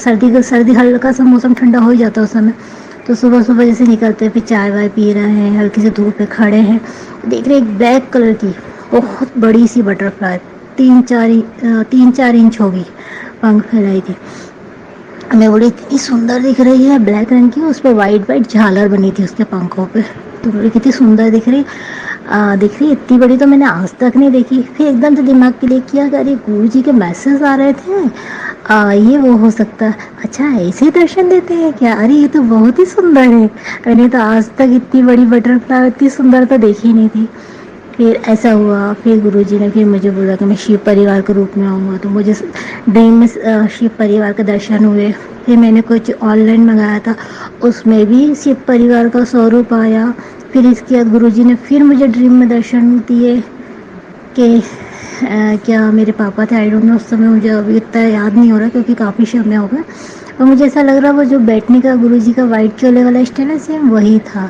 سردی ہلکا سا موسم ٹھنڈا ہو ہی جاتا ہے اس سمے. تو صبح صبح جیسے نکلتے ہیں پھر چائے وائے پی رہے ہیں ہلکی سے دھوپ پہ کھڑے ہیں. دیکھ رہے ایک بلیک کلر کی بہت بڑی سی بٹر فلائی 3-4 انچ ہوگی پنکھ پھیلائی تھی. ہمیں بولی اتنی سندر دکھ رہی ہے بلیک رنگ کی اس پہ وائٹ وائٹ جھالر بنی تھی اس کے پنکھوں پہ. تو بڑی کتنی سندر دکھ رہی اتنی بڑی تو میں نے آج تک نہیں دیکھی. پھر ایک دم سے دماغ کلک کیا کہ ارے گرو جی کے میسج آ رہے تھے یہ وہ ہو سکتا ہے. اچھا ایسے درشن دیتے ہیں کیا؟ ارے یہ تو بہت ہی سندر ہے. میں نے تو آج تک اتنی بڑی بٹر فلائی اتنی سندر تو دیکھی نہیں تھی. پھر ایسا ہوا پھر گرو جی نے پھر مجھے بولا کہ میں شیو پریوار کے روپ میں آؤں گا. تو مجھے ڈریم میں شیو پریوار کے درشن ہوئے. پھر میں نے کچھ آن لائن منگایا تھا اس میں بھی شیو پریوار کا سوروپ آیا. پھر اس کے بعد گرو جی نے پھر مجھے ڈریم میں درشن دیے کہ کیا میرے پاپا تھے. اس سمے مجھے ابھی اتنا یاد نہیں ہو رہا کیونکہ کافی سمے ہو گیا. اور مجھے ایسا لگ رہا وہ جو بیٹھنے کا گرو جی کا وائٹ چولے والا اسٹائل ہے سیم وہی تھا.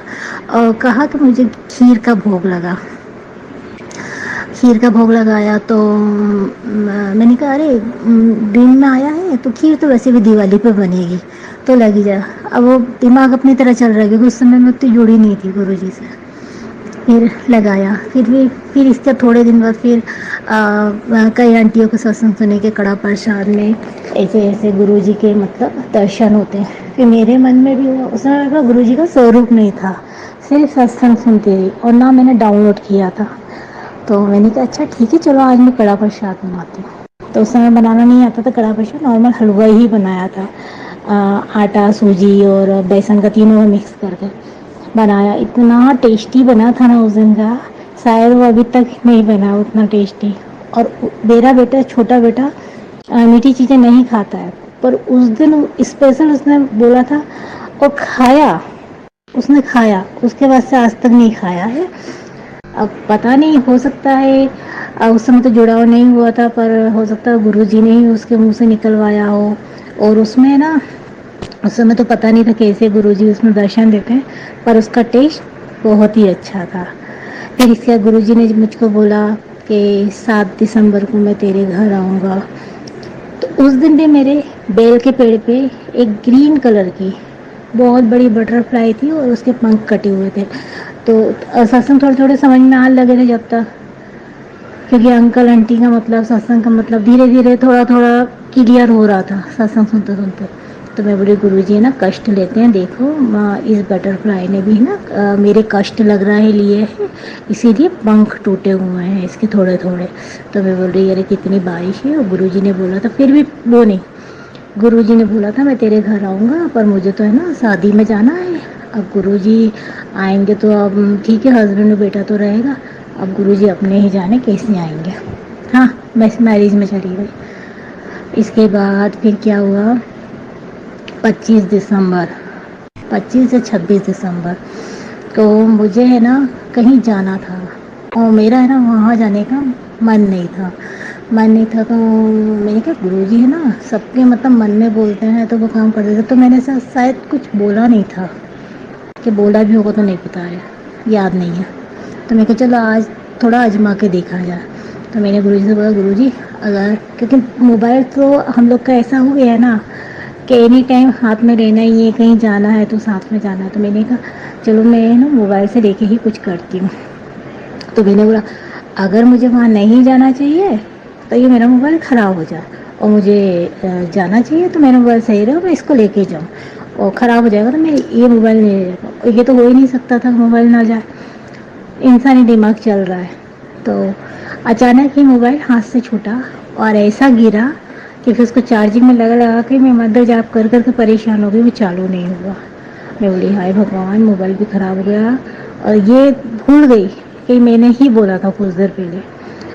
اور کہا کہ مجھے کھیر کا بھوگ لگا. کھیر کا بھوگ لگایا تو میں نے کہا ارے ڈریم میں آیا ہے تو کھیر تو ویسے بھی دیوالی پہ بنے گی تو لگ ہی جائے. اب وہ دماغ اپنی طرح چل رہا ہے کیونکہ اس سمے میں اتنی جڑی نہیں تھی گرو جی سے. پھر لگایا پھر اس کے تھوڑے دن بعد پھر کئی آنٹیوں کو ستسنگ سننے کے کڑا پرساد میں ایسے ایسے گرو جی کے مطلب درشن ہوتے ہیں. پھر میرے من میں بھی ہوا اس میں گرو جی کا سوروپ نہیں تھا صرف ستسنگ سنتی رہی اور نہ میں نے ڈاؤن لوڈ کیا تھا. تو میں نے کہا اچھا ٹھیک ہے چلو آج میں کڑا پرساد بناتی ہوں. تو اس سے ہمیں بنانا نہیں آتا تھا کڑا پرساد نارمل حلوا ہی بنایا تھا. آٹا سوجی اور بیسن کا تینوں مکس کر کے بنایا. اتنا ٹیسٹی بنا تھا نا اس دن کا شاید وہ ابھی تک نہیں بنا اتنا ٹیسٹی. اور میرا بیٹا چھوٹا بیٹا میٹھی چیزیں نہیں کھاتا ہے پر اس دن اسپیشل اس نے بولا تھا اور کھایا. اس نے کھایا اس کے بعد سے آج تک نہیں کھایا ہے. اب پتا نہیں ہو سکتا ہے اس سے مجھے جڑاؤ نہیں ہوا تھا پر ہو سکتا ہے گرو جی نے ہی اس کے منہ سے نکلوایا ہو. اور اس میں نا اس سمے تو پتا نہیں تھا کیسے گرو جی اس میں درشن دیتے ہیں پر اس کا ٹیسٹ بہت ہی اچھا تھا. پھر اس کے گرو جی نے مجھ کو بولا کہ 7 دسمبر کو میں تیرے گھر آؤں گا. تو اس دن بھی میرے بیل کے پیڑ پہ ایک گرین کلر کی بہت بڑی بٹر فلائی تھی اور اس کے پنکھ کٹے ہوئے تھے. تو ستسنگ تھوڑے تھوڑے سمجھ میں آنے لگے تھے جب تک کیونکہ انکل آنٹی کا مطلب ستسنگ کا مطلب دھیرے دھیرے تھوڑا تھوڑا کلیئر ہو رہا تھا ستسنگ سنتے سنتے. تو میں بولی گرو جی نا کشٹ لیتے ہیں دیکھو اس بٹر فلائی نے بھی نا میرے کشٹ لگ رہا ہے لیے ہے اسی لیے پنکھ ٹوٹے ہوئے ہیں اس کے تھوڑے تھوڑے. تو میں بول رہی ارے کتنی بارش ہے اور گرو جی نے بولا تھا پھر بھی وہ نہیں. گرو جی نے بولا تھا میں تیرے گھر آؤں گا پر مجھے تو ہے نا شادی میں جانا ہے. اب گرو جی آئیں گے تو اب ٹھیک ہے ہسبینڈ اور بیٹا تو رہے گا. اب گرو جی اپنے ہی جانے کیسے آئیں گے. ہاں بس میرج میں چلی گئی. اس کے بعد پھر کیا ہوا 25 سے 26 دسمبر تو مجھے ہے نا کہیں جانا تھا اور میرا ہے نا وہاں جانے کا من نہیں تھا. من نہیں تھا تو میں نے کہا گرو جی ہے نا سب کے مطلب من میں بولتے ہیں تو وہ کام کر دیتے. تو میں نے شاید کچھ بولا نہیں تھا کہ بولا بھی ہوگا تو نہیں پتا ہے یاد نہیں ہے. تو میں کہا چلو آج تھوڑا آزما کے دیکھا جائے. تو میں نے گرو جی سے بولا گرو جی اگر کیونکہ موبائل تو ہم لوگ کا ایسا ہو گیا ہے نا کہ اینی ٹائم ہاتھ میں لینا ہی ہے کہیں جانا ہے تو ساتھ میں جانا ہے. تو میں نے کہا چلو میں نا موبائل سے لے کے ہی کچھ کرتی ہوں. تو میں نے بولا اگر مجھے وہاں نہیں جانا چاہیے تو یہ میرا موبائل خراب ہو جائے اور مجھے جانا چاہیے تو میرا موبائل صحیح رہے میں اس کو لے کے جاؤں. اور خراب ہو جائے گا تو میں یہ موبائل نہیں لے جاتا. یہ تو ہو ہی نہیں سکتا تھا موبائل نہ جائے. انسانی دماغ چل رہا ہے. تو اچانک ہی موبائل ہاتھ سے چھوٹا اور ایسا گرا کہ پھر اس کو چارجنگ میں لگا کے میں مدر جاب کر کر کے پریشان ہو گئی وہ چالو نہیں ہوا. میں بولی ہائے بھگوان موبائل بھی خراب ہو گیا اور یہ بھول گئی کہ میں نے ہی بولا تھا کچھ دیر پہلے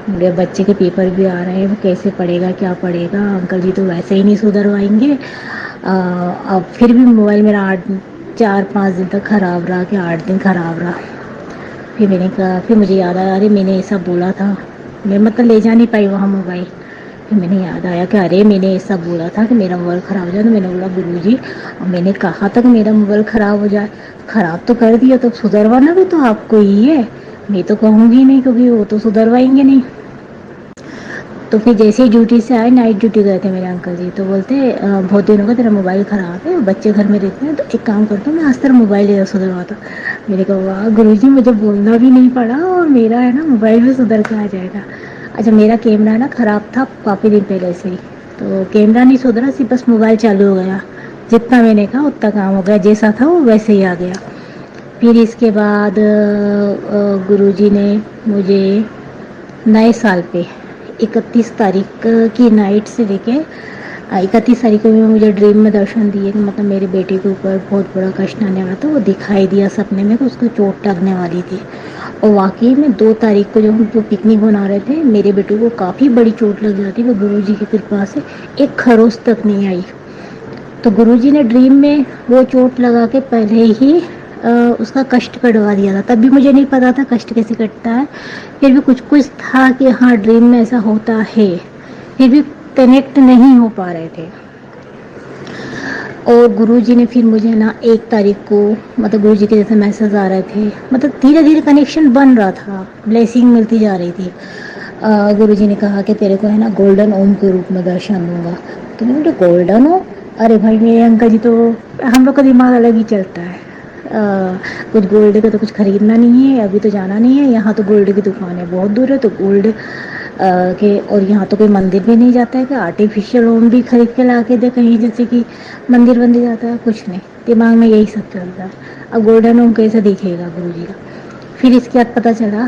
میرے بچے کے پیپر بھی آ رہے ہیں وہ کیسے پڑھے گا کیا پڑھے گا انکل جی تو ویسے ہی نہیں سدھروائیں گے. اب پھر بھی موبائل میرا 4-5 دن تک خراب رہا کہ 8 دن خراب رہا. پھر میں نے کہا پھر مجھے یاد آیا ارے میں نے ایسا بولا تھا میں مطلب لے جا نہیں پائی وہاں موبائل. پھر میں نے یاد آیا کہ ارے میں نے ایسا بولا تھا کہ میرا موبائل خراب ہو جائے. تو میں نے بولا گرو جی اور میں نے کہا تھا کہ میرا موبائل خراب ہو جائے خراب تو کر دیا تو سدھروانا بھی تو آپ کو ہی ہے. میں تو کہوں گی نہیں کیونکہ وہ تو سدھروائیں گے نہیں. تو پھر جیسے ہی ڈیوٹی سے آئے، نائٹ ڈیوٹی گئے تھے میرے انکل جی، تو بولتے بہت دنوں کا تیرا موبائل خراب ہے، بچے گھر میں رہتے ہیں، تو ایک کام کرتا ہوں میں آج تیرا موبائل ادھر سدھروا تا ہوں۔ میں نے کہا واہ گرو جی، مجھے بولنا بھی نہیں پڑا اور میرا ہے نا موبائل بھی سدھر کے آ جائے گا۔ اچھا میرا کیمرہ نا خراب تھا کافی دن پہلے سے ہی، تو کیمرہ نہیں سدھرا، صرف بس موبائل چالو ہو گیا، جتنا میں نے کہا اتنا کام ہو گیا، جیسا تھا وہ ویسے ہی آ گیا۔ پھر اس کے بعد گرو جی نے مجھے نئے سال پہ 31 تاریخ کی نائٹ سے لے کے 31 تاریخ کو بھی مجھے ڈریم میں درشن دیے کہ مطلب میرے بیٹے کے اوپر بہت بڑا کشٹ آنے والا تھا، وہ دکھائی دیا سپنے میں کہ اس کو چوٹ لگنے والی تھی، اور واقعی میں 2 تاریخ کو جب ہم پکنک بنا رہے تھے میرے بیٹے کو کافی بڑی چوٹ لگ جاتی، وہ گرو جی کی کرپا سے ایک خروش تک نہیں آئی۔ تو گرو جی نے ڈریم میں وہ چوٹ لگا کے پہلے ہی اس کا کشٹ کٹوا دیا تھا، تب بھی مجھے نہیں پتا تھا کشٹ کیسے کٹتا ہے، پھر بھی کچھ کچھ تھا کہ ہاں ڈریم میں ایسا ہوتا ہے، پھر بھی کنیکٹ نہیں ہو پا رہے تھے۔ اور گرو جی نے پھر مجھے نا 1 تاریخ کو مطلب گرو جی کے جیسے میسج آ رہے تھے، مطلب دھیرے دھیرے کنیکشن بن رہا تھا، بلیسنگ ملتی جا رہی تھی۔ گرو جی نے کہا کہ تیرے کو ہے نا گولڈن اوم کے روپ میں درشن دوں گا، تو میں بولی گولڈن اوم، ارے بھائی میرے انکل جی تو ہم لوگ کا دماغ الگ ہی چلتا ہے، کچھ گولڈ کا تو کچھ خریدنا نہیں ہے، ابھی تو جانا نہیں ہے، یہاں تو گولڈ کی دکان ہے بہت دور ہے، تو گولڈ کے اور یہاں تو کوئی مندر بھی نہیں جاتا ہے کہ آرٹیفیشیل اوم بھی خرید کے لا کے دے کہیں، جیسے کہ مندر بندر جاتا ہے، کچھ نہیں، دماغ میں یہی سب چلتا ہے۔ اب گولڈن اوم کیسے دکھے گا گرو جی کا؟ پھر اس کے بعد پتہ چلا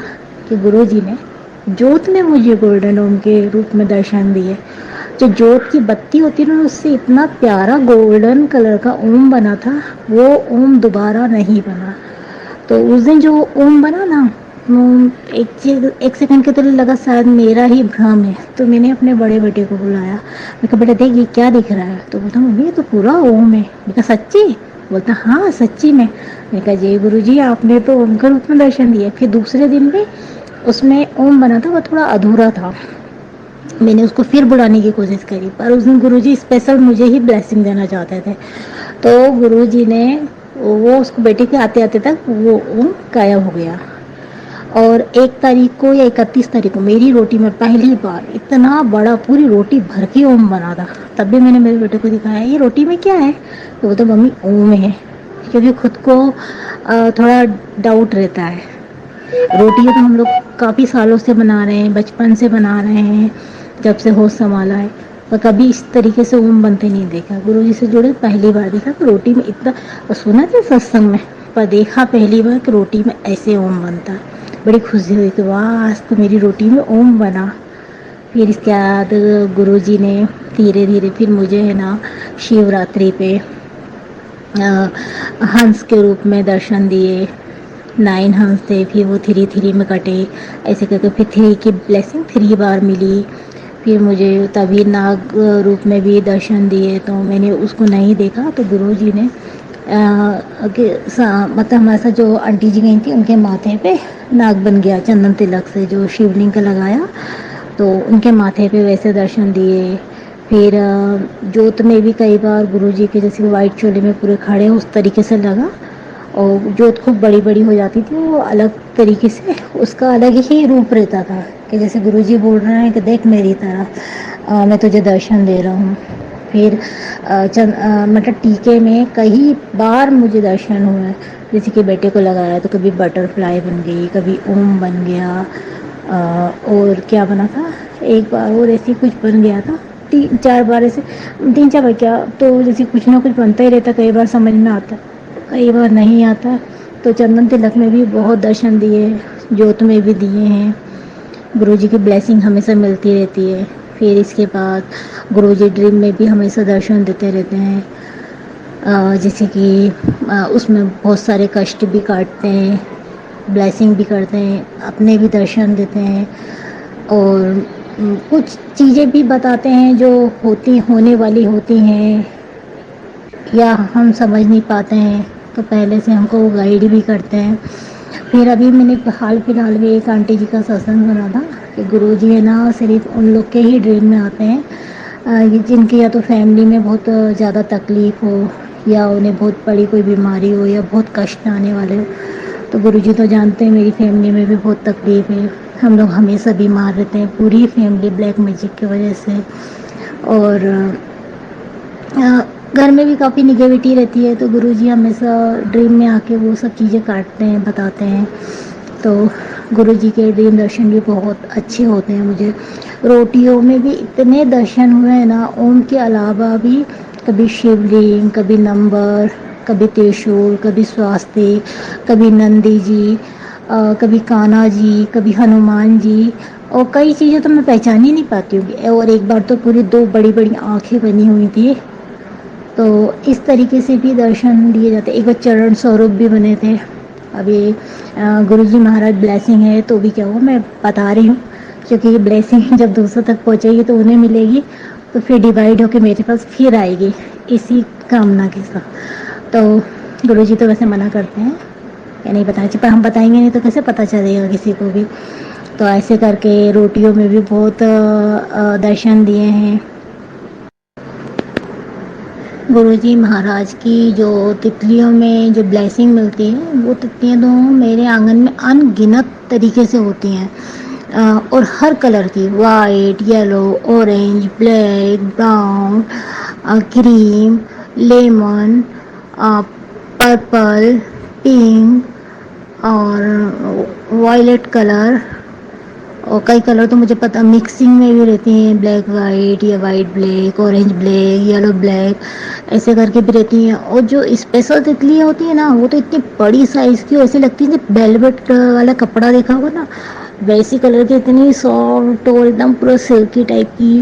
کہ گرو جی نے جوت میں مجھے گولڈن اوم کے روپ میں درشن دیے، جو جوت کی بتی ہوتی ہے نا اس سے اتنا پیارا گولڈن کلر کا اوم بنا تھا، وہ اوم دوبارہ نہیں بنا۔ تو اس دن جو اوم بنا نا، ایک سیکنڈ کے تو لگا شاید میرا ہی بھرم ہے، تو میں نے اپنے بڑے بیٹے کو بلایا، میں کہا بیٹا دیکھ یہ کیا دکھ رہا ہے؟ تو بولتا ممی یہ تو پورا اوم ہے۔ میں کہا سچی؟ بولتا ہاں سچی میں۔ میں کہا جی گرو جی آپ نے تو اوم کا روپ میں درشن دیا۔ پھر دوسرے دن بھی اس میں اوم بنا تھا، وہ تھوڑا ادھورا تھا، میں نے اس کو پھر بلانے کی کوشش کری، پر اس دن گرو جی اسپیشل مجھے ہی بلیسنگ دینا چاہتے تھے، تو گرو جی نے وہ اس کو بیٹے کے آتے آتے تک وہ اوم غائب ہو گیا۔ اور 1 تاریخ کو یا 31 تاریخ کو میری روٹی میں پہلی بار اتنا بڑا پوری روٹی بھر کے اوم بنا تھا، تب بھی میں نے میرے بیٹے کو دکھایا یہ روٹی میں کیا ہے؟ تو وہ تو ممی اوم ہے، کیونکہ خود کو تھوڑا ڈاؤٹ رہتا ہے۔ روٹیاں تو ہم لوگ کافی سالوں سے بنا رہے ہیں، بچپن سے بنا رہے ہیں، جب سے ہوش سنبھالا ہے، اور کبھی اس طریقے سے اوم بنتے نہیں دیکھا، گرو جی سے جڑے پہلی بار دیکھا کہ روٹی میں اتنا، اور سنا تھا ستسنگ میں، پر دیکھا پہلی بار کہ روٹی میں ایسے اوم بنتا، بڑی خوشی ہوئی کہ واہ آج تو میری روٹی میں اوم بنا۔ پھر اس کے بعد گرو جی نے دھیرے دھیرے پھر مجھے ہے نا شیو راتری پہ ہنس کے روپ میں درشن دیے، 9 ہنس تھے، پھر وہ 3 میں کٹے، ایسے کر کے پھر 3 کی بلیسنگ 3 بار ملی۔ پھر مجھے تبھی ناگ روپ میں بھی درشن دیے، تو میں نے اس کو نہیں دیکھا، تو گرو جی نے مطلب ہمارے ساتھ جو آنٹی جی گئی تھیں ان کے ماتھے پہ ناگ بن گیا چندن تلک سے، جو شیولنگ کا لگایا تو ان کے ماتھے پہ ویسے درشن دیے۔ پھر جوت میں بھی کئی بار گرو جی کے جیسے وائٹ چولے میں پورے کھڑے اس طریقے سے لگا، اور جوت خوب بڑی بڑی ہو جاتی تھی، وہ الگ طریقے سے اس کا الگ ہی روپ رہتا تھا، کہ جیسے گرو جی بول رہے ہیں کہ دیکھ میری طرح میں تجھے درشن دے رہا ہوں۔ پھر مطلب ٹیکے میں کئی بار مجھے درشن ہوا ہے، جیسے کہ بیٹے کو لگایا تو کبھی بٹر فلائی بن گئی، کبھی اوم بن گیا، اور کیا بنا تھا ایک بار اور ایسے کچھ بن گیا تھا، 3 4 بار ایسے 3 4 بار کیا تو جیسے کچھ نہ کچھ بنتا ہی رہتا، کئی بار سمجھ میں آتا کئی بار نہیں آتا۔ تو چندن تلک میں بھی بہت درشن دیے، جوت میں بھی دیے ہیں، گرو جی کی بلیسنگ ہمیشہ ملتی رہتی ہے۔ پھر اس کے بعد گرو جی ڈریم میں بھی ہمیشہ درشن دیتے رہتے ہیں، جیسے کہ اس میں بہت سارے کشٹ بھی کاٹتے ہیں، بلیسنگ بھی کرتے ہیں، اپنے بھی درشن دیتے ہیں، اور کچھ چیزیں بھی بتاتے ہیں جو ہونے والی ہوتی ہیں یا ہم سمجھ نہیں پاتے ہیں، تو پہلے سے ہم کو وہ گائیڈ بھی کرتے ہیں۔ پھر ابھی میں نے حال فی الحال میں ایک آنٹی جی کا ستسنگ سنا تھا کہ گرو جی ہے نا صرف ان لوگ کے ہی ڈریم میں آتے ہیں جن کی یا تو فیملی میں بہت زیادہ تکلیف ہو، یا انہیں بہت بڑی کوئی بیماری ہو، یا بہت کشٹ آنے والے ہو۔ تو گرو جی تو جانتے ہیں میری فیملی میں بھی بہت تکلیف ہے، ہم لوگ ہمیشہ بیمار رہتے ہیں پوری فیملی بلیک میجک کی وجہ سے. اور گھر میں بھی کافی نگیوٹی رہتی ہے تو گرو جی ہمیشہ ڈریم میں آ کے وہ سب چیزیں کاٹتے ہیں بتاتے ہیں. تو گرو جی کے ڈریم درشن بھی بہت اچھے ہوتے ہیں. مجھے روٹیوں میں بھی اتنے درشن ہوئے ہیں نا، اوم کے علاوہ بھی کبھی شیو لنگ، کبھی نمبر، کبھی ترشول، کبھی سواستک، کبھی نندی جی، کبھی کانا جی، کبھی ہنومان جی، اور کئی چیزیں تو میں پہچان ہی نہیں پاتی ہوں. اور ایک بار تو پوری 2 بڑی بڑی آنکھیں بنی ہوئی تھی. تو اس طریقے سے بھی درشن دیے جاتے. ایک بار چرن سوروپ بھی بنے تھے. ابھی گرو جی مہاراج بلیسنگ ہے تو بھی کیا ہوا میں بتا رہی ہوں، کیونکہ یہ بلیسنگ جب دوسروں تک پہنچے گی تو انہیں ملے گی، تو پھر ڈیوائڈ ہو کے میرے پاس پھر آئے گی اسی کامنا کے ساتھ. تو گرو جی تو ویسے منع کرتے ہیں کہ نہیں بتانا چاہیے، پر ہم بتائیں گے نہیں تو کیسے پتہ چلے گا کسی کو بھی. تو ایسے کر کے روٹیوں میں بھی بہت درشن دیے ہیں. گرو جی مہاراج کی جو تتلیوں میں جو بلیسنگ ملتی ہے وہ تتلیاں تو میرے آنگن میں ان گنت طریقے سے ہوتی ہیں. اور ہر کلر کی، white, yellow, orange, black, brown, cream, lemon, purple, pink اور وائلٹ کلر، اور کئی کلر تو مجھے پتہ مکسنگ میں بھی رہتی ہیں، بلیک وائٹ یا white black, orange black, yellow black, ایسے کر کے بھی رہتی ہیں. اور جو اسپیشل تتلیاں ہوتی ہیں نا وہ تو اتنی بڑی سائز کی ایسے لگتی ہیں کہ ویلویٹ والا کپڑا دیکھا ہوگا نا ویسی کلر کی، اتنی سافٹ اور ایک دم پورا سلکی ٹائپ کی،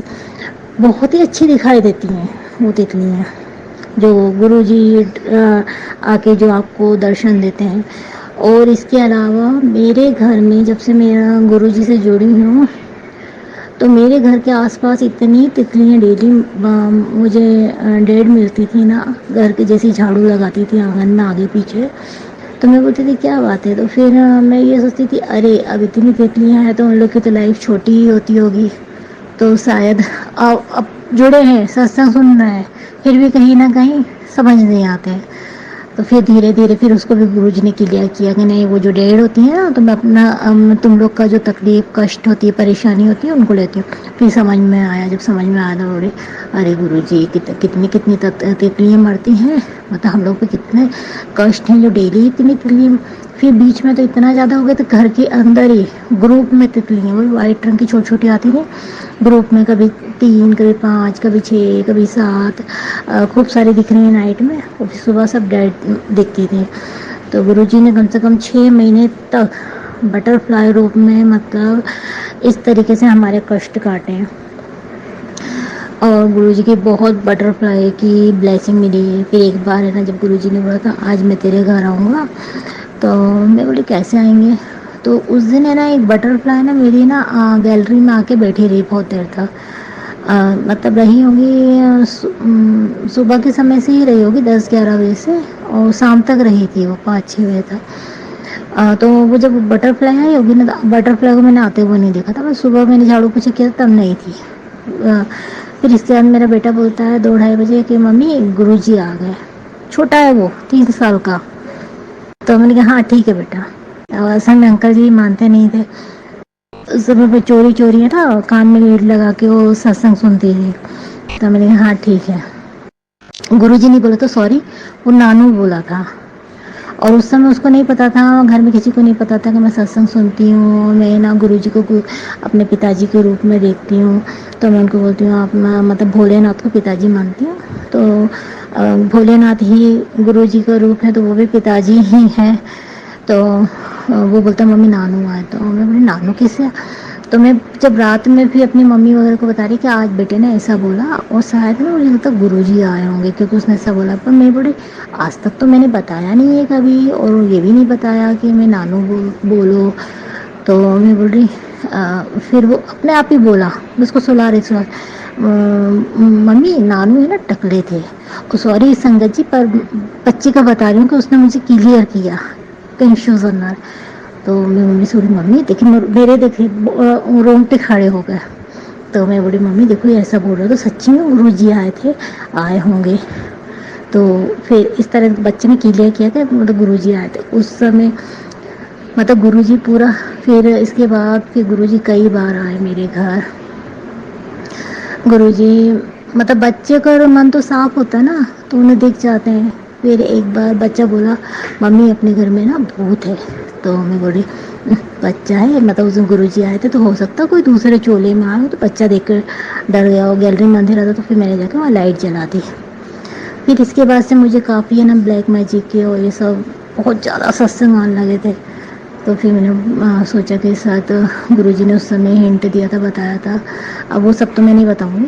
بہت ہی اچھی دکھائی دیتی ہیں وہ تتلیاں جو گرو جی آ کے جو آپ کو درشن دیتے ہیں. اور اس کے علاوہ میرے گھر میں جب سے میرا گرو جی سے جڑی ہوں تو میرے گھر کے آس پاس اتنی تتلیاں ڈیلی مجھے ڈیڑھ ملتی تھی نا، گھر کے جیسی جھاڑو لگاتی تھی آنگن میں آگے پیچھے تو میں بولتی تھی کیا بات ہے. تو پھر میں یہ سوچتی تھی ارے اب اتنی تتلیاں ہیں تو ان لوگ کی تو لائف چھوٹی ہی ہوتی ہوگی، تو شاید اب جڑے ہیں ستسنگ سن رہے ہیں پھر بھی کہیں نہ کہیں سمجھ نہیں آتے. تو پھر دھیرے دھیرے پھر اس کو بھی گرو جی نے کلیئر کیا کہ نہیں وہ جو ڈیڑھ ہوتی ہیں نا تو میں اپنا تم لوگ کا جو تکلیف کشٹ ہوتی ہے پریشانی ہوتی ہے ان کو لیتی ہوں. پھر سمجھ میں آیا، جب سمجھ میں آیا تو بولی ارے گرو جی کتنی کتنی تتلیاں مرتی ہیں، مطلب ہم لوگ پہ کتنے کشٹ ہیں جو ڈیلی اتنی تتلیاں. پھر بیچ میں تو اتنا زیادہ ہو گیا تو گھر کے اندر ہی گروپ میں تتلیاں وہ وائٹ رنگ کی چھوٹی چھوٹی آتی تھی گروپ میں، کبھی 3، کبھی 5، کبھی 6، کبھی 7، خوب ساری دکھ رہی ہیں نائٹ میں اور پھر صبح سب ڈیڈ دکھتی تھی. تو گرو جی نے کم سے کم 6 مہینے تک بٹر فلائی روپ میں مطلب اس طریقے سے ہمارے کشٹ کاٹے ہیں. اور گرو جی کی بہت بٹر فلائی کی بلیسنگ ملی ہے. پھر ایک بار ہے نا جب گرو جی نے بولا تھا آج میں تیرے گھر آؤں گا تو میں بولی کیسے آئیں گے. تو اس دن ہے نا ایک بٹر فلائی نا میری نا گیلری میں آ کے بیٹھی رہی بہت دیر تک، مطلب رہی ہوگی صبح کے سمے سے ہی رہی ہوگی 10-11 بجے سے، اور شام تک رہی تھی وہ 5-6 بجے تک. تو وہ جب بٹر فلائی آئی ہوگی نا بٹر فلائی کو میں نے آتے ہوئے نہیں دیکھا تھا، بس صبح میں نے جھاڑو پوچھا کیا تب نہیں تھی. پھر اس کے بعد میرا بیٹا بولتا ہے 2-2:30 بجے کہ ممی گرو جی آ گئے. چھوٹا ہے وہ 3 سال کا. تو میں نے کہا ہاں ٹھیک ہے بیٹا. اصل میں انکل جی مانتے نہیں تھے، اس سمے پہ چوری چوری ہے نا کان میں لیڈ لگا کے وہ ستسنگ سنتی تھی. تو میں نے کہا ہاں ٹھیک ہے. گرو جی نہیں بولا تو سوری وہ نانو بولا تھا. اور اس سمے اس کو نہیں پتا تھا، گھر میں کسی کو نہیں پتا تھا کہ میں ستسنگ سنتی ہوں. میں نا گرو جی کو اپنے پتا جی کے روپ میں دیکھتی ہوں. تو میں ان کو بولتی ہوں آپ مطلب بھولے ناتھ کو پتا جی مانتی ہوں. تو بھولے ناتھ ہی گرو جی کا روپ ہے تو وہ بھی پتا جی ہی ہیں. تو وہ بولتا ممی نانو آئے. تو میں بولی نانو کیسے؟ تو میں جب رات میں بھی اپنی ممی وغیرہ کو بتا رہی کہ آج بیٹے نے ایسا بولا اور شاید نا مجھے لگتا گرو جی آئے ہوں گے کیونکہ اس نے ایسا بولا. پر میں بولی آج تک تو میں نے بتایا نہیں ہے کبھی، اور یہ بھی نہیں بتایا کہ میں نانو بولو. تو میں بول رہی پھر وہ اپنے آپ ہی بولا اس کو سلا رہی ممی نانو ہے نا ٹکلے تھے. سوری سنگت جی پر بچی کا بتا رہی ہوں کہ اس نے مجھے کلیئر کیا کنفیوژن نہ. تو میں ممی سے بولی ممی دیکھیں میرے دیکھے رونگٹے کھڑے ہو گئے. تو میں بولی ممی دیکھو یہ ایسا بول رہا تو سچی میں گرو جی آئے تھے، آئے ہوں گے. تو پھر اس طرح بچے نے کلیئر کیا کہ مطلب گرو جی آئے تھے. اس سمے مطلب گرو جی پورا، پھر اس کے بعد پھر گرو جی کئی بار آئے میرے گھر. گرو جی مطلب بچے کا من تو صاف ہوتا ہے نا، تو انہیں دکھ جاتے ہیں. پھر ایک بار بچہ بولا ممی اپنے گھر میں نا بھوت ہے. تو میں بولی بچہ ہے، مطلب اس دن گرو جی آئے تھے تو ہو سکتا کوئی دوسرے چولہے میں آئے ہو، تو بچہ دیکھ کر ڈر گیا ہو. گیلری میں اندھیرا تھا تو پھر میں نے جا کے وہاں لائٹ جلا دی. پھر اس کے بعد سے مجھے کافی ہے نا بلیک میجک کے اور یہ سب بہت زیادہ ستسنگ آنے لگے تھے. تو پھر میں نے سوچا کہ ساتھ گرو جی نے اس سمے ہنٹ دیا تھا، بتایا تھا. اب وہ سب تو میں نہیں بتاؤں گی،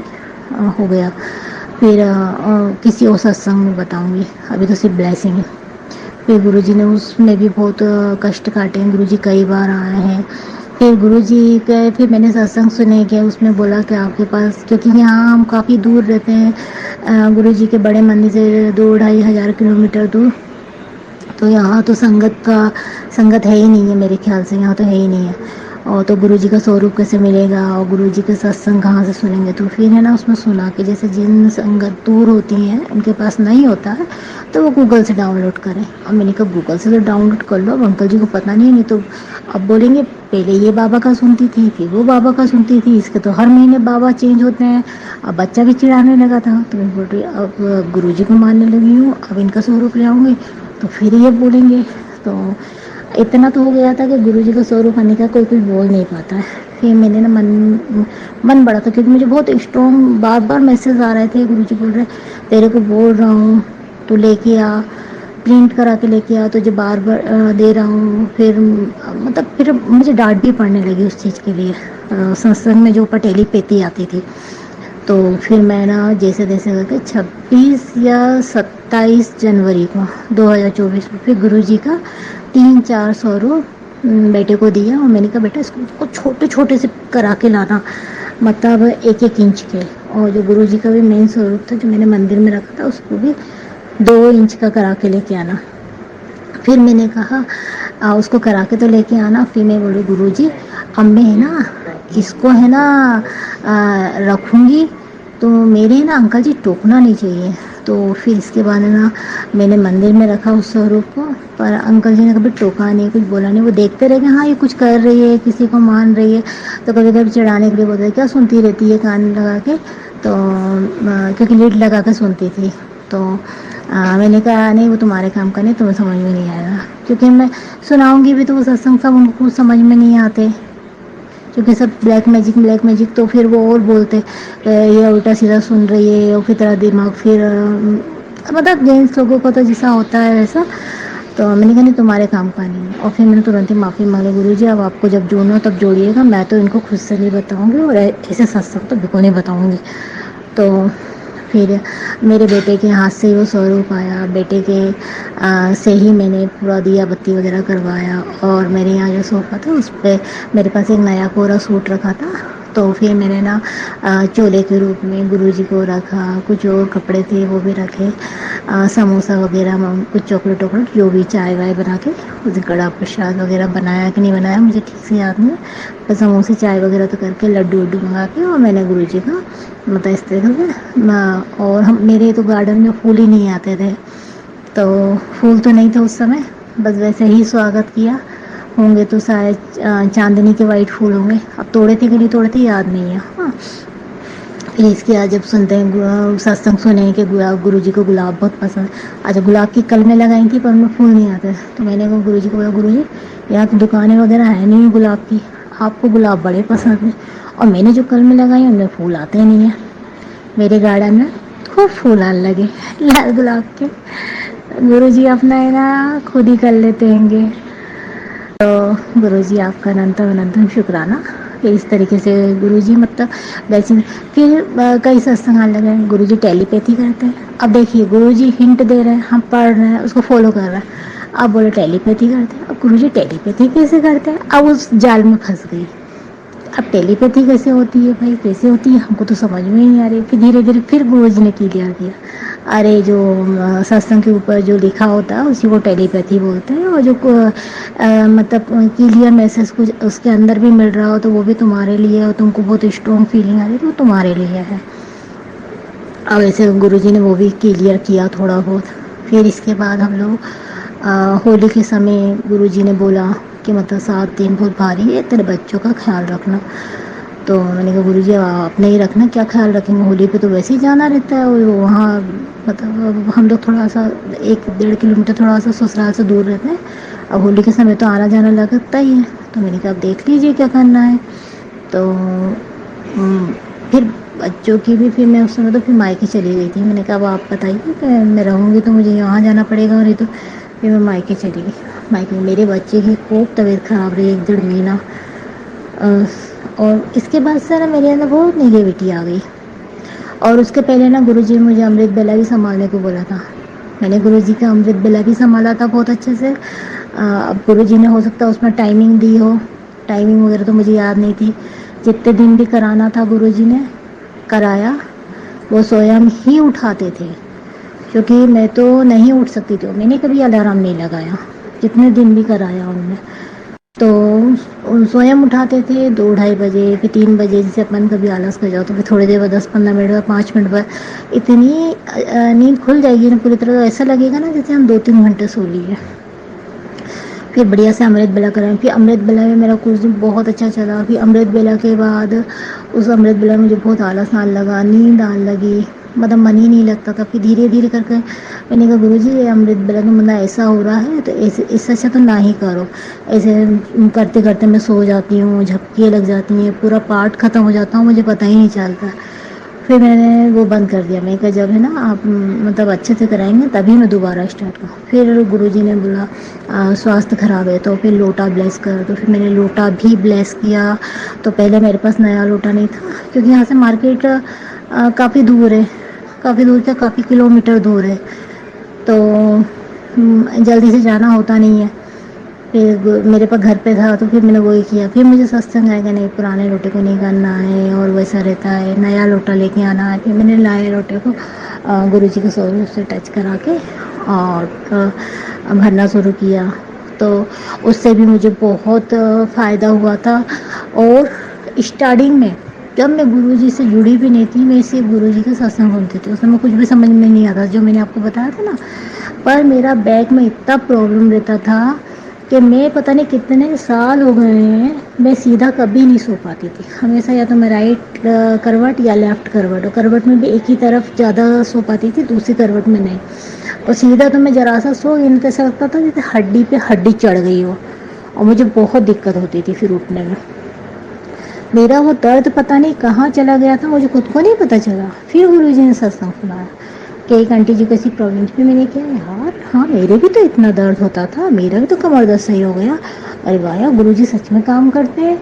ہو گیا. پھر کسی اور ستسنگ میں بتاؤں گی، ابھی تو صرف بلیسنگ ہے. پھر گرو جی نے اس میں بھی بہت کشٹ کاٹے ہیں. گرو جی کئی بار آئے ہیں. پھر گرو جی گئے، پھر میں نے ستسنگ سنے کہ اس میں بولا کہ آپ کے پاس، کیونکہ یہاں ہم کافی دور رہتے ہیں گرو جی کے بڑے مندر سے 2-2.5 ہزار کلومیٹر دور. تو یہاں تو سنگت ہے ہی نہیں ہے میرے خیال سے، یہاں تو ہے ہی نہیں ہے. اور تو گرو جی کا سوروپ کیسے ملے گا، اور گرو جی کے ستسنگ کہاں سے سنیں گے. تو پھر ہے نا اس میں سنا کہ جیسے جن سنگت دور ہوتی ہیں ان کے پاس نہیں ہوتا ہے تو وہ گوگل سے ڈاؤن لوڈ کریں. اب میں نے کہا گوگل سے تو ڈاؤن لوڈ کر لو، اب انکل جی کو پتہ نہیں تو اب بولیں گے پہلے یہ بابا کا سنتی تھی پھر وہ بابا کا سنتی تھی، اس کے تو ہر مہینے بابا چینج ہوتے ہیں. اب بچہ بھی چڑھانے لگا تھا تو میں بول رہی اب گرو جی کو ماننے لگی ہوں، اب ان کا سوروپ لے آؤں گی تو پھر یہ بولیں گے. تو اتنا تو ہو گیا تھا کہ گرو جی کا سوروپ آنے کا کوئی کچھ بول نہیں پاتا ہے. پھر میں نے نا من بڑا تھا کیونکہ مجھے بہت اسٹرانگ بار بار میسج آ رہے تھے. گرو جی بول رہے تیرے کو بول رہا ہوں تو لے کے آ، پرنٹ کرا کے لے کے آ، تجھے بار بار دے رہا ہوں. پھر مطلب پھر مجھے ڈانٹ بھی پڑنے لگی اس چیز کے لیے. ستسنگ میں جو پٹیلی پیتی آتی تھی تو پھر میں نا جیسے تیسے کر کے 26 یا 27 جنوری کو 2024 میں پھر گرو جی کا 3-4 سوروپ بیٹے کو دیا. اور میں نے کہا بیٹا اس کو چھوٹے چھوٹے سے کرا کے لانا، مطلب 1-1 انچ کے. اور جو گرو جی کا بھی مین سوروپ تھا جو میں نے مندر میں رکھا تھا اس کو بھی 2 انچ کا کرا کے لے کے آنا. پھر میں نے کہا اس کو کرا کے تو لے کے آنا. پھر میں بولی گرو جی اب میں ہے نا اس کو ہے نا رکھوں گی تو میرے نا انکل جی ٹوکنا نہیں چاہیے. تو پھر اس کے بعد نا میں نے مندر میں رکھا اس سوروپ کو، پر انکل جی نے کبھی ٹوکا نہیں، کچھ بولا نہیں. وہ دیکھتے رہے کہ ہاں یہ کچھ کر رہی ہے، کسی کو مان رہی ہے. تو کبھی کبھی چڑھانے کے لیے بولتے کیا سنتی رہتی ہے کان لگا کے، تو کیونکہ لیڈ لگا کے سنتی تھی. تو میں نے کہا نہیں وہ تمہارے کام کا نہیں، تمہیں سمجھ میں نہیں آئے گا. کیونکہ میں سناؤں گی بھی تو وہ ستسنگ سب ان کو سمجھ میں نہیں آتے کیونکہ سب بلیک میجک تو پھر وہ اور بولتے یہ الٹا سیدھا سن رہی ہے اور پھر تیرا دماغ پھر مطلب جینس لوگوں کو تو جیسا ہوتا ہے ویسا. تو میں نے کہا نہیں تمہارے کام کا نہیں ہے. اور پھر میں نے ترنت ہی معافی مانگی گرو جی اب آپ کو جب جوڑنا ہو تب جوڑیے گا، میں تو ان کو خود سے نہیں بتاؤں گی اور ایسے ستسنگ تو بالکل نہیں بتاؤں گی. تو پھر میرے بیٹے کے ہاتھ سے وہ سوروپ آیا، بیٹے کے سے ہی میں نے پورا دیا بتی وغیرہ کروایا. اور میرے یہاں جو صوفہ تھا اس پہ میرے پاس ایک نیا کوورا سوٹ رکھا تھا تو پھر میں نے نا چولہے کے روپ میں گرو جی کو رکھا. کچھ اور کپڑے تھے وہ بھی رکھے، سموسہ وغیرہ، کچھ چاکلیٹ وکلیٹ جو بھی، چائے وائے بنا کے کڑا پرشاد وغیرہ بنایا کہ نہیں بنایا مجھے ٹھیک سے یاد نہیں. بس سموسے چائے وغیرہ تو کر کے لڈو وڈو منگا کے اور میں نے گرو جی کا مطلب اس طریقے سے. اور میرے تو گارڈن میں پھول ہی نہیں آتے تھے تو پھول تو نہیں تھے اس سمے، بس ویسے ہی سواگت کیا. ہوں گے تو شاید چاندنی کے وائٹ پھول ہوں گے، اب توڑے تھے کہ نہیں توڑے تھے یاد نہیں ہے. ہاں پھر اس کے بعد جب سنتے ہیں ستسنگ سنے کہ گرو جی کو گلاب بہت پسند. اچھا گلاب کی کلمیں لگائی تھی پر ان میں پھول نہیں آتے تو میں نے وہ گرو جی کو بولا گرو جی یہاں تو دکانیں وغیرہ ہے نہیں گلاب کی، آپ کو گلاب بڑے پسند ہیں اور میں نے جو کلمیں لگائی ان میں پھول آتے نہیں ہیں. میرے گارڈن میں خوب پھول آنے لگے لال گلاب کے. گرو جی اپنا ہے نا خود ہی کر لیتے ہیں گے. تو گرو جی آپ کا اننتم اننتم شکرانہ کہ اس طریقے سے گرو جی مطلب ویسے پھر کئی ستسنگ آنے لگے. گرو جی ٹیلی پیتھی کرتے ہیں. اب دیکھیے گرو جی ہنٹ دے رہے ہیں، ہم پڑھ رہے ہیں اس کو فالو کر رہے ہیں. اب بولے ٹیلی پیتھی کرتے ہیں. اب گرو جی ٹیلی پیتھی کیسے کرتے ہیں؟ اب اس جال میں پھنس گئی. اب ٹیلی پیتھی کیسے ہوتی ہے بھائی، کیسے ہوتی ہے ہم کو تو سمجھ میں ہی نہیں آ رہی. پھر دھیرے دھیرے پھر گرو جی نے کلیئر کیا ارے جو ستسنگ کے اوپر جو لکھا ہوتا ہے اسی کو ٹیلی پیتھی بولتے ہیں. اور جو مطلب کلیئر میسج کچھ اس کے اندر بھی مل رہا ہو تو وہ بھی تمہارے لیے اور تم کو بہت اسٹرانگ فیلنگ آ رہی ہے تو وہ تمہارے لیے ہے. اب ایسے گرو جی نے وہ بھی کلیئر کیا تھوڑا بہت. پھر اس کے بعد ہم لوگ ہولی کے سمے گرو جی نے بولا کہ مطلب 7 دن بہت بھاری ہے، تیرے بچوں کا خیال رکھنا۔ تو میں نے کہا گرو جی آپ نہیں رکھنا، کیا خیال رکھیں گے، ہولی پہ تو ویسے ہی جانا رہتا ہے، اور وہاں مطلب ہم لوگ تھوڑا سا 1-1.5 کلومیٹر تھوڑا سا سسرال سے دور رہتے ہیں، اب ہولی کے سمے تو آنا جانا لگتا ہی ہے۔ تو میں نے کہا اب دیکھ لیجیے کیا کرنا ہے۔ تو پھر بچوں کی بھی پھر میں اس سمے تو پھر مائکے چلی گئی تھی۔ میں نے کہا اب آپ بتائیے کہ میں رہوں گی تو مجھے یہاں جانا پڑے گا، نہیں تو پھر میں مائکے چلی گئی۔ مائکے میں میرے بچے کی خوب طبیعت خراب رہی 1-1.5 مہینہ، اور اس کے بعد سے نا میرے اندر بہت نگیٹیوٹی آ گئی۔ اور اس کے پہلے نا گرو جی نے مجھے امرت بیلا بھی سنبھالنے کو بولا تھا، میں نے گرو جی کا امرت بیلا بھی سنبھالا تھا بہت اچھے سے۔ اب گرو جی نے ہو سکتا ہے اس میں ٹائمنگ دی ہو، ٹائمنگ وغیرہ تو مجھے یاد نہیں تھی۔ جتنے دن بھی کرانا تھا گرو جی نے کرایا، وہ سویم ہی اٹھاتے تھے، کیونکہ میں تو نہیں اٹھ سکتی تھی، میں نے کبھی الارم نہیں لگایا جتنے دن بھی کرایا ان نے۔ تو سویم اٹھاتے تھے 2-2:30 بجے، پھر 3 بجے، جسے اپن کبھی آلس کر جاؤ تو پھر تھوڑی دیر بعد 10-15 منٹ بعد 5 منٹ بعد اتنی نیند کھل جائے گی نا پوری طرح، ایسا لگے گا نا جیسے ہم 2-3 گھنٹے سو لیے۔ پھر بڑھیا سے امرت بیلا کرائیں، پھر امرت بیلا میں میرا کچھ دن بہت اچھا چلا۔ پھر امرت بیلا کے بعد اس امرت بیلا میں مجھے بہت آلس آنے لگا، نیند آنے لگی، مطلب من ہی نہیں لگتا تھا۔ پھر دھیرے دھیرے کر کے میں نے کہا گرو جی یہ امرت بیلا کا مطلب ایسا ہو رہا ہے تو اس سے اچھا تو نہ ہی کرو، ایسے کرتے کرتے میں سو جاتی ہوں، جھپکیاں لگ جاتی ہیں، پورا پارٹ ختم ہو جاتا ہوں، مجھے پتہ ہی نہیں چلتا۔ پھر میں نے وہ بند کر دیا، میں نے کہا جب ہے نا آپ مطلب اچھے سے کرائیں گے تبھی میں دوبارہ اسٹارٹ کروں۔ پھر گرو جی نے بولا سواستھ خراب ہے تو پھر لوٹا بلیس کر، تو پھر میں نے لوٹا بھی بلیس کیا۔ تو پہلے میرے پاس نیا لوٹا نہیں تھا، کیونکہ یہاں سے مارکیٹ کافی دور ہے، کافی دور کیا کافی کلومیٹر دور ہے، تو جلدی سے جانا ہوتا نہیں ہے۔ پھر میرے پاس گھر پہ تھا تو پھر میں نے وہی کیا۔ پھر مجھے ستسنگ آیا کہ نہیں پرانے لوٹے کو نہیں کرنا ہے اور ویسا رہتا ہے، نیا لوٹا لے کے آنا ہے۔ پھر میں نے نئے لوٹے کو گرو جی کے سوروپ سے ٹچ کرا کے اور بھرنا شروع کیا، تو اس سے بھی مجھے بہت فائدہ ہوا تھا۔ اور اسٹارٹنگ میں جب میں گرو جی سے جڑی بھی نہیں تھی، میں صرف گرو جی کا ستسنگ سنتی تھی، اس میں کچھ بھی سمجھ میں نہیں آتا جو میں نے آپ کو بتایا تھا نا، پر میرا بیک میں اتنا پرابلم رہتا تھا کہ میں پتہ نہیں کتنے سال ہو گئے ہیں میں سیدھا کبھی نہیں سو پاتی تھی، ہمیشہ یا تو میں رائٹ کروٹ یا لیفٹ کروٹ، اور کروٹ میں بھی ایک ہی طرف زیادہ سو پاتی تھی، دوسری کروٹ میں نہیں، اور سیدھا تو میں ذرا سا سو گئی تو ایسا لگتا تھا جیسے ہڈی پہ ہڈی چڑھ گئی ہو، اور مجھے بہت دقت ہوتی تھی پھر اٹھنے میں۔ میرا وہ درد پتہ نہیں کہاں چلا گیا تھا، مجھے خود کو نہیں پتہ چلا۔ پھر گرو جی نے ستسنگ سنایا کہ ایک آنٹی جی کو ایسی پرابلم تھی، میں نے کہا یار ہاں میرے بھی تو اتنا درد ہوتا تھا، میرا بھی تو کمر درد صحیح ہو گیا، ارے واہ گرو جی سچ میں کام کرتے ہیں،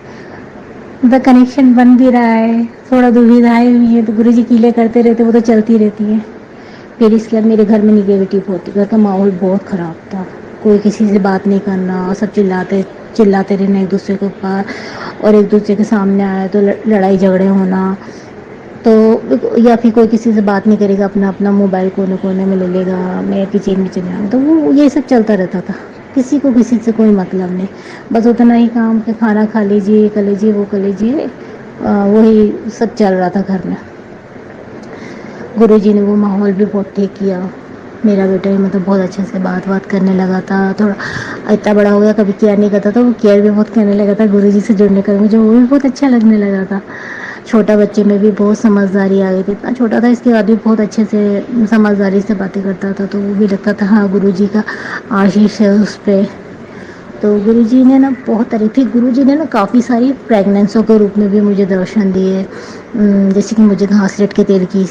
دا کنیکشن بن بھی رہا ہے، تھوڑا دودھائے ہوئی ہے تو گرو جی کیلے کرتے رہتے وہ تو چلتی رہتی ہے۔ پھر اس کے بعد میرے گھر میں نگیٹیو ہوتی، گھر کا ماحول بہت خراب تھا، کوئی کسی سے بات نہیں کرنا، سب چلاتے رہنا ایک دوسرے کے اوپر، اور ایک دوسرے کے سامنے آئے تو لڑائی جھگڑے ہونا، تو یا پھر کوئی کسی سے بات نہیں کرے گا، اپنا اپنا موبائل کونے کونے میں لے لے گا، میں کچن میں چلے جاؤں، تو وہ یہ سب چلتا رہتا تھا، کسی کو کسی سے کوئی مطلب نہیں، بس اتنا ہی کام کہ کھانا کھا لیجیے، یہ کر لیجیے وہ کر لیجیے، وہی سب چل رہا تھا گھر میں۔ گرو جی نے وہ ماحول بھی بہت ٹھیک کیا، میرا بیٹا بھی مطلب بہت اچھے سے بات کرنے لگا تھا، تھوڑا اتنا بڑا ہو گیا کبھی کیئر نہیں کرتا تھا، وہ کیئر بھی بہت کرنے لگا تھا گرو جی سے جڑنے کا، مجھے وہ بھی بہت اچھا لگنے لگا تھا۔ چھوٹا بچے میں بھی بہت سمجھداری آ گئی تھی، اتنا چھوٹا تھا اس کے بعد بھی بہت اچھے سے سمجھداری سے باتیں کرتا تھا، تو وہ بھی لگتا تھا ہاں گرو جی کا آشیش ہے اس پہ۔ تو گرو جی نے نا بہت طریقے، گرو جی نے نا کافی ساری فریگنینسوں کے روپ میں بھی مجھے درشن دیے، جیسے کہ مجھے گھاسلیٹ کے تیل کی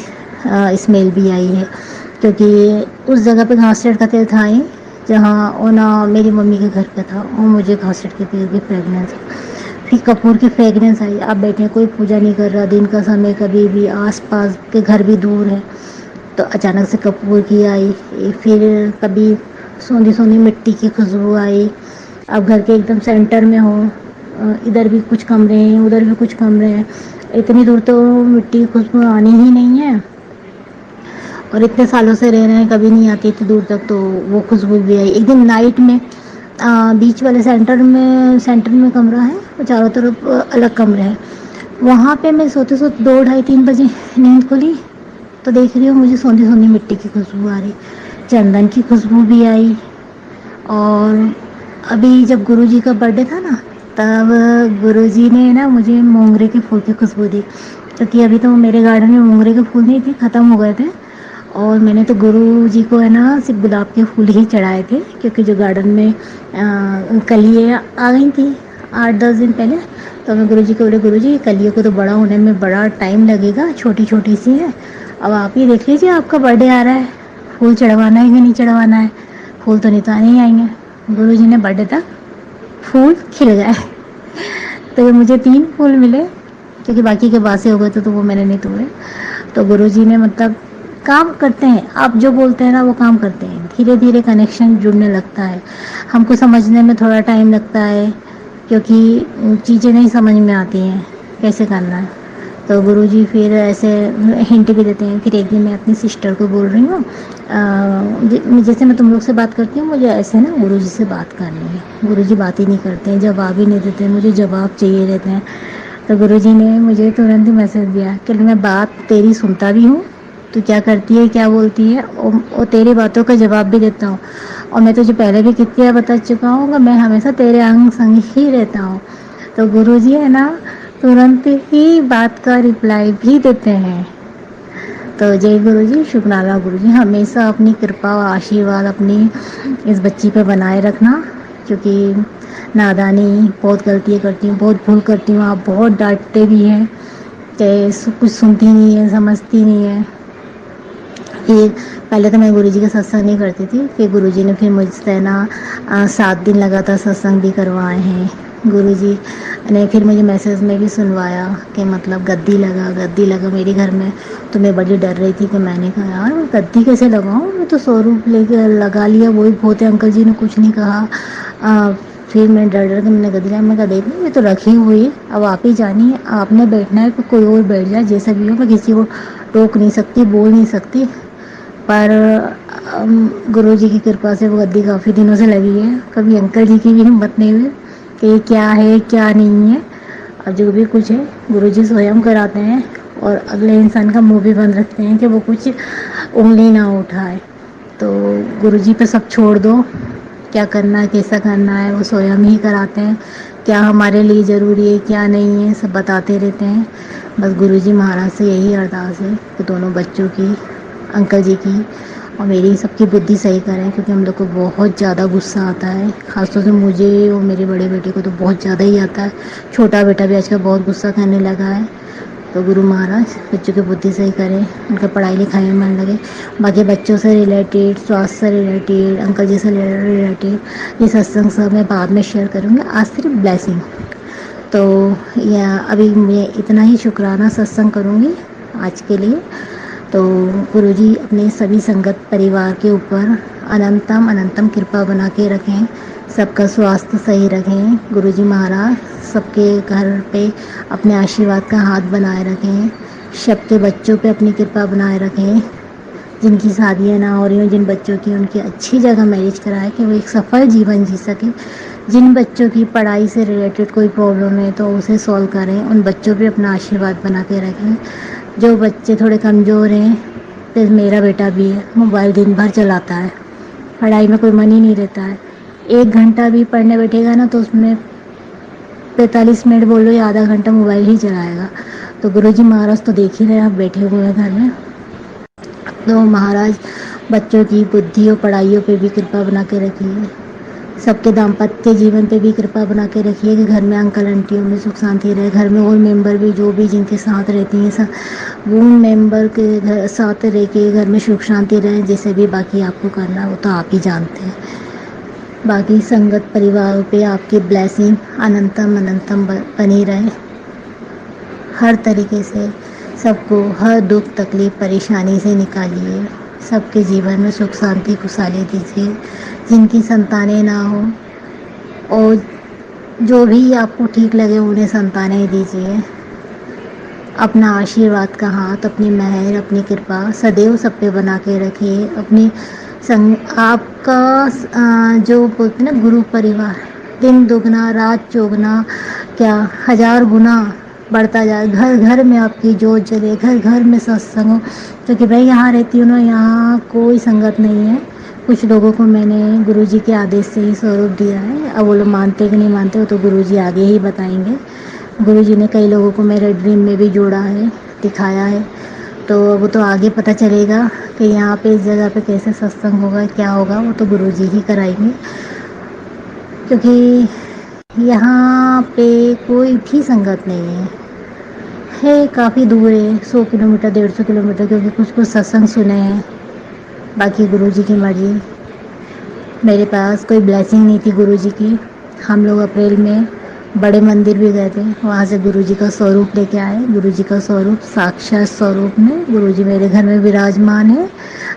اسمیل بھی آئی ہے، کیونکہ اس جگہ پہ گھاسلیٹ کا تیل تھا ہی جہاں اونا میری ممی کے گھر پہ تھا، اور مجھے گھاسلیٹ کے تیل کی فریگنینس، پھر کپور کی فریگنینس آئی، آپ بیٹھے کوئی پوجا نہیں کر رہا، دن کا سمے کبھی بھی، آس پاس کے گھر بھی دور ہے، تو اچانک سے کپور کی آئی، پھر کبھی سوندھی سوندھی مٹی کی خوشبو آئی، اب گھر کے ایک دم سینٹر میں ہو، ادھر بھی کچھ کمرے ہیں ادھر بھی کچھ کمرے ہیں، اتنی دور تو مٹی کی خوشبو آنی ہی نہیں ہے، اور اتنے سالوں سے رہ رہے ہیں کبھی نہیں آتی اتنی دور تک، تو وہ خوشبو بھی آئی۔ ایک دن نائٹ میں بیچ والے سینٹر میں کمرہ ہے اور چاروں طرف الگ کمرے ہیں، وہاں پہ میں سوتے سوتے 2-2:30-3 بجے نیند کھلی تو دیکھ رہی ہوں مجھے سوندھی سوندھی مٹی کی خوشبو آ رہی، چندن کی خوشبو بھی آئی، اور ابھی جب گرو جی کا برتھ ڈے تھا نا، تب گرو جی نے نا مجھے مونگرے کے پھول کی خوشبو دی، کیونکہ ابھی تو میرے گارڈن میں مونگرے کے پھول نہیں تھے، ختم ہو گئے تھے، اور میں نے تو گرو جی کو ہے نا صرف گلاب کے پھول ہی چڑھائے تھے، کیونکہ جو گارڈن میں کلیاں آ گئی تھیں 8-10 دن پہلے، تو میں گرو جی کو بولے گرو جی کلیوں کو تو بڑا ہونے میں بڑا ٹائم لگے گا، چھوٹی چھوٹی سی ہیں، اب آپ ہی دیکھ لیجیے آپ کا برتھ ڈے آ رہا ہے، پھول چڑھوانا ہے کہ نہیں چڑھوانا ہے، پھول تو نہیں تو آنے ہی آئیں گے۔ گرو جی نے برتھ ڈے تک پھول کھل گئے، تو مجھے 3 پھول ملے، کیونکہ باقی کے باسی ہو گئے تھے تو وہ میں نے نہیں توڑے، تو گرو جی نے مطلب کام کرتے ہیں، آپ جو بولتے ہیں نا وہ کام کرتے ہیں، دھیرے دھیرے کنیکشن جڑنے لگتا ہے، ہم کو سمجھنے میں تھوڑا ٹائم لگتا ہے، کیونکہ چیزیں نہیں سمجھ میں آتی ہیں کیسے کرنا ہے، تو گرو جی پھر ایسے ہنٹ بھی دیتے ہیں۔ پھر ایک دن میں اپنی سسٹر کو بول رہی ہوں جیسے میں تم لوگ سے بات کرتی ہوں، مجھے ایسے نا گرو جی سے بات کرنی ہے، گرو جی بات ہی نہیں کرتے ہیں، جواب ہی نہیں دیتے ہیں، مجھے جواب چاہیے رہتے ہیں، تو گرو جی نے مجھے ترنت ہی میسج دیا کہ میں بات تیری سنتا بھی ہوں، تو کیا کرتی ہے کیا بولتی ہے، اور تیری باتوں کا جواب بھی دیتا ہوں، اور میں تجھے پہلے بھی کتنی بار بتا چکا ہوں کہ میں ہمیشہ تیرے انگ سنگ ہی رہتا ہوں، تو گرو جی ہے نا ترنت ہی بات کا رپلائی بھی دیتے ہیں۔ تو جے گرو جی، شکرانہ گرو جی، ہمیشہ اپنی کرپا و آشیرواد اپنی اس بچی پہ بنائے رکھنا، کیونکہ نادانی بہت غلطیاں کرتی ہوں، بہت بھول کرتی ہوں، آپ بہت ڈانٹتے بھی ہیں کہ کچھ سنتی نہیں ہے، سمجھتی نہیں ہے۔ پھر پہلے تو میں گرو جی کا ستسنگ نہیں کرتی تھی، پھر گرو جی نے پھر مجھ سے نا 7 دن لگاتار ستسنگ بھی کروائے ہیں، گرو جی نے پھر مجھے میسیج میں بھی سنوایا کہ مطلب گدی لگا میرے گھر میں، تو میں بڑی ڈر رہی تھی، کہ میں نے کہا یار گدی کیسے لگاؤں، میں تو 100 روپے لے کے لگا لیا، وہی بہت ہے، انکل جی نے کچھ نہیں کہا، پھر میں ڈر کے میں نے گدی لگا، میں کہا دیکھ یہ تو رکھی ہوئی ہے، اب آپ ہی جانیے، آپ نے بیٹھنا ہے کہ کوئی اور بیٹھ جائے، جیسا بھی ہو، میں کسی کو ٹوک نہیں سکتی، بول نہیں سکتی، پر گرو جی کی کرپا سے وہ گدی کافی دنوں سے لگی ہے، کبھی انکل جی کی بھی ہمت نہیں ہوئی کہ یہ کیا ہے کیا نہیں ہے، اور جو بھی کچھ ہے گرو جی سویم کراتے ہیں، اور اگلے انسان کا منہ بھی بند رکھتے ہیں کہ وہ کچھ انگلی نہ اٹھائے، تو گرو جی پہ سب چھوڑ دو، کیا کرنا ہے کیسا کرنا ہے وہ سویم ہی کراتے ہیں، کیا ہمارے لیے ضروری ہے کیا نہیں ہے سب بتاتے رہتے ہیں، بس گرو جی مہاراج سے یہی ارداس ہے کہ دونوں بچوں کی، انکل جی کی اور میری سب کی بدھی صحیح کریں، کیونکہ ہم لوگ کو بہت زیادہ غصہ آتا ہے، خاص طور سے مجھے اور میرے بڑے بیٹے کو تو بہت زیادہ ہی آتا ہے، چھوٹا بیٹا بھی آج کل بہت غصہ کرنے لگا ہے، تو گرو مہاراج بچوں کی بدھی صحیح کریں، ان کا پڑھائی لکھائی میں من لگے، باقی بچوں سے ریلیٹیڈ، سواستھ سے ریلیٹیڈ، انکل جی سے ریلیٹیڈ یہ ستسنگ سب میں بعد میں شیئر کروں گی، آج صرف بلیسنگ، تو ابھی میں اتنا ہی شکرانہ ستسنگ کروں گی آج کے لیے، تو گرو جی اپنے سبھی سنگت پریوار کے اوپر اننتم کرپا بنا کے رکھیں، سب کا سواستھ صحیح رکھیں، گرو جی مہاراج سب کے گھر پہ اپنے آشیرواد کا ہاتھ بنائے رکھیں، سب کے بچوں پہ اپنی کرپا بنائے رکھیں، جن کی شادیاں نہ ہو رہی ہوں، جن بچوں کی ان کی اچھی جگہ میرج کرائے کہ وہ ایک سفل جیون جی سکیں، جن بچوں کی پڑھائی سے ریلیٹڈ کوئی پرابلم ہے تو اسے سولو کریں، ان بچوں پہ اپنا آشیرواد بنا کے رکھیں، جو بچے تھوڑے کمزور ہیں، پھر میرا بیٹا بھی ہے موبائل دن بھر چلاتا ہے، پڑھائی میں کوئی من ہی نہیں رہتا ہے، 1 گھنٹہ بھی پڑھنے بیٹھے گا نا تو اس میں 45 منٹ بولو یا آدھا گھنٹہ موبائل ہی چلائے گا، تو گرو جی مہاراج تو دیکھ ہی رہے آپ بیٹھے ہوئے ہیں گھر میں، تو مہاراج بچوں کی بدھی اور پڑھائیوں پہ بھی کرپا بنا کے رکھیے، سب کے دامپتیہ جیون پہ بھی کرپا بنا کے رکھیے، کہ گھر میں انکل انٹیوں میں سکھ شانتی رہے، گھر میں اور ممبر بھی جو بھی جن کے ساتھ رہتی ہیں سب وہ ممبر کے ساتھ رہ کے گھر میں سکھ شانتی رہے، جیسے بھی باقی آپ کو کرنا ہے وہ تو آپ ہی جانتے ہیں، باقی سنگت پریوار پہ آپ کی بلیسنگ اننتم بنی رہے، ہر طریقے سے سب کو ہر دکھ تکلیف پریشانی سے نکالیے، سب کے جیون میں سکھ شانتی خوشحالی دیجیے، جن کی سنتانیں نہ ہوں اور جو بھی آپ کو ٹھیک لگے انہیں سنتانیں دیجیے، اپنا آشیرواد کا ہاتھ، اپنی مہر، اپنی کرپا سدیو سب پہ بنا کے رکھیے، اپنی آپ کا جو بولتے ہیں نا گرو پریوار دن دگنا رات چوگنا کیا 1000 گنا بڑھتا جائے، گھر گھر میں آپ کی جوت جلے، گھر گھر میں ستسنگ ہو، کیونکہ میں یہاں رہتی ہوں نا، یہاں کوئی سنگت نہیں ہے، کچھ لوگوں کو میں نے گروجی کے آدیش سے ہی سوروپ دیا ہے، اب وہ لوگ مانتے کہ نہیں مانتے وہ تو گروجی آگے ہی بتائیں گے۔ گروجی نے کئی لوگوں کو میرے ڈریم میں بھی جوڑا ہے، دکھایا ہے، تو وہ تو آگے پتہ چلے گا کہ یہاں پہ اس جگہ پہ کیسے ستسنگ ہوگا، کیا ہوگا، وہ تو گروجی ہی کرائیں گے، کیونکہ یہاں پہ کوئی بھی سنگت نہیں ہے کافی دور ہے، 100 کلومیٹر 150 کلومیٹر، کیونکہ کچھ کچھ ستسنگ سنے ہیں، باقی گروجی کی مرضی۔ میرے پاس کوئی بلیسنگ نہیں تھی گروجی کی، ہم لوگ اپریل میں بڑے مندر بھی گئے تھے، وہاں سے گروجی کا سوروپ لے کے آئے، گروجی کا سوروپ ساکشات سوروپ میں گروجی میرے گھر میں وراجمان ہے،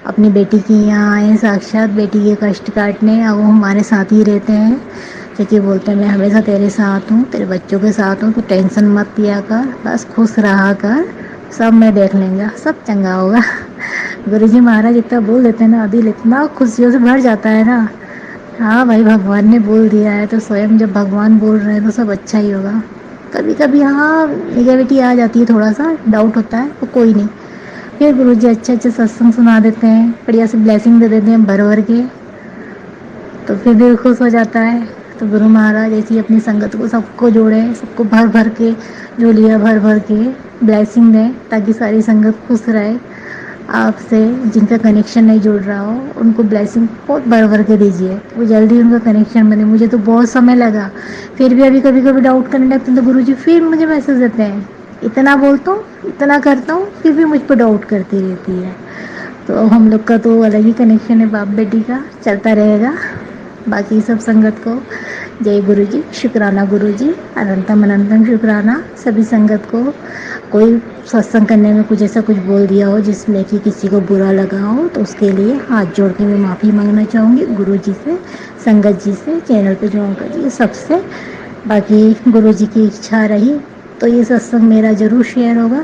اپنی بیٹی کی یہاں آئے ہیں ساکشات بیٹی کے کشٹ کاٹنے، اور وہ ہمارے ساتھ ہی رہتے ہیں، کیونکہ بولتے ہیں میں ہمیشہ تیرے ساتھ ہوں، تیرے بچوں کے ساتھ ہوں، تو ٹینشن مت لیا کر، بس خوش رہا کر، سب میں دیکھ لیں گا، سب چنگا ہوگا۔ گروجی مہاراج اتنا بول دیتے ہیں نا، دل اتنا خوشیوں سے بھر جاتا ہے نا، ہاں بھائی بھگوان نے بول دیا ہے تو سویم جب بھگوان بول رہے ہیں تو سب اچھا ہی ہوگا۔ کبھی کبھی ہاں نگیٹیوٹی آ جاتی ہے، تھوڑا سا ڈاؤٹ ہوتا ہے، تو کوئی نہیں، پھر گروجی اچھے اچھے ستسنگ سنا دیتے ہیں، بڑھیا سے بلیسنگ دے دیتے ہیں بھر بھر کے، تو پھر دل خوش ہو جاتا ہے۔ تو گرو مہاراج ایسی اپنی سنگت کو سب کو جوڑے، سب کو بھر بھر کے جھولیاں بھر بھر کے بلیسنگ دیں، تاکہ ساری سنگت خوش رہے، آپ سے جن کا کنیکشن نہیں جڑ رہا ہو ان کو بلیسنگ بہت بھر بھر کے دیجیے، وہ جلدی ان کا کنیکشن بنے۔ مجھے تو بہت سمے لگا، پھر بھی ابھی کبھی کبھی ڈاؤٹ کرنے لگتے ہیں تو گروجی پھر مجھے میسج دیتے ہیں، اتنا بولتا ہوں اتنا کرتا ہوں پھر بھی مجھ پہ ڈاؤٹ کرتی رہتی ہے۔ تو ہم لوگ کا تو الگ ہی کنیکشن ہے باپ بیٹی کا، چلتا رہے گا۔ باقی سب سنگت کو جے گرو جی، شکرانہ گرو جی، اننتم اننتم شکرانہ سبھی سنگت کو۔ کوئی ستسنگ کرنے میں کچھ ایسا کچھ بول دیا ہو جس میں کہ کسی کو برا لگا ہو تو اس کے لیے ہاتھ جوڑ کے میں معافی مانگنا چاہوں گی، گرو جی سے، سنگت جی سے، چینل پہ جو انکل جی سب سے۔ باقی گرو جی کی اچھا رہی تو یہ ستسنگ میرا ضرور شیئر ہوگا۔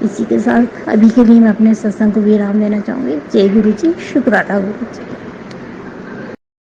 اسی کے ساتھ ابھی کے لیے میں اپنے ستسنگ کو ویرام دینا چاہوں گی۔ جے گرو جی، شکرانہ گرو جی۔